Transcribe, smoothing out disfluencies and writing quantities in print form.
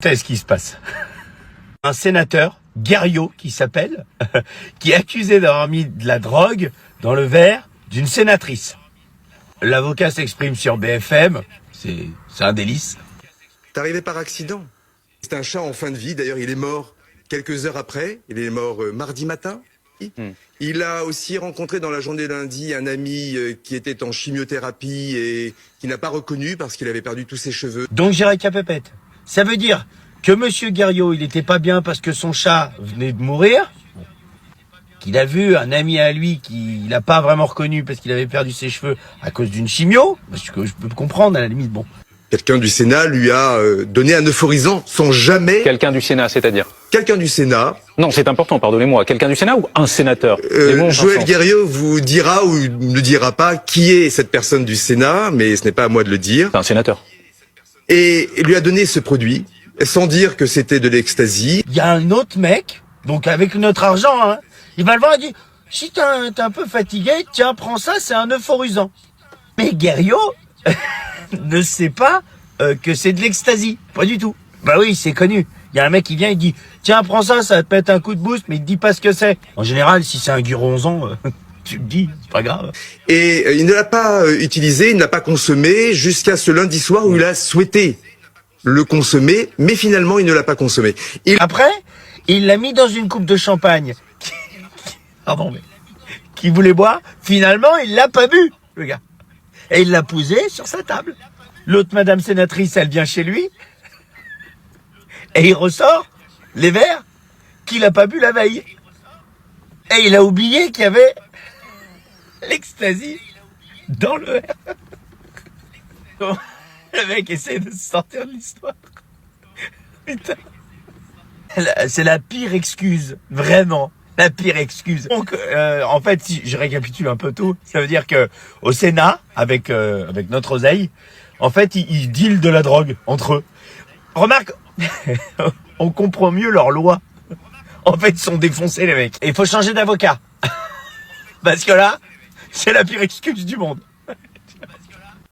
C'est ce qui se passe. Un sénateur, Guerriau, qui s'appelle, qui est accusé d'avoir mis de la drogue dans le verre d'une sénatrice. L'avocat s'exprime sur BFM, c'est un délice. C'est arrivé par accident. C'est un chat en fin de vie, d'ailleurs il est mort quelques heures après, il est mort mardi matin. Il a aussi rencontré dans la journée de lundi un ami qui était en chimiothérapie et qui n'a pas reconnu parce qu'il avait perdu tous ses cheveux. Donc j'irai qu'à pépette. Ça veut dire que monsieur Guerriau, il était pas bien parce que son chat venait de mourir, qu'il a vu un ami à lui qu'il n'a pas vraiment reconnu parce qu'il avait perdu ses cheveux à cause d'une chimio, parce que je peux comprendre à la limite, bon. Quelqu'un du Sénat lui a donné un euphorisant sans jamais... Quelqu'un du Sénat, c'est-à-dire? Quelqu'un du Sénat... Non, c'est important, pardonnez-moi. Quelqu'un du Sénat ou un sénateur? Joël Guerriau vous dira ou ne dira pas qui est cette personne du Sénat, mais ce n'est pas à moi de le dire. C'est un sénateur. Et il lui a donné ce produit, sans dire que c'était de l'ecstasy. Il y a un autre mec, donc avec notre argent, hein, il va le voir et dit « Si t'es un peu fatigué, tiens, prends ça, c'est un euphorisant. » Mais Guerriau ne sait pas que c'est de l'ecstasy, pas du tout. Bah oui, c'est connu. Il y a un mec qui vient, il dit « Tiens, prends ça, ça va te mettre un coup de boost, mais il te dit pas ce que c'est. » En général, si c'est un guronzan, tu te dis, c'est pas grave. Et il ne l'a pas utilisé, il ne l'a pas consommé jusqu'à ce lundi soir où il a souhaité le consommer, mais finalement il ne l'a pas consommé. Après, il l'a mis dans une coupe de champagne. Pardon, mais qui voulait boire. Finalement, il l'a pas bu, le gars. Et il l'a posé sur sa table. L'autre madame sénatrice, elle vient chez lui. Et il ressort les verres qu'il a pas bu la veille. Et il a oublié qu'il y avait l'ecstasy dans le verre. Le mec essaie de se sortir de l'histoire. Putain. C'est la pire excuse, vraiment, la pire excuse. Donc, en fait, si je récapitule un peu tout, ça veut dire que au Sénat, avec notre oseille, en fait, ils dealent de la drogue entre eux. Remarque, on comprend mieux leurs lois. En fait, ils sont défoncés les mecs. Et il faut changer d'avocat, parce que là, c'est la pire excuse du monde.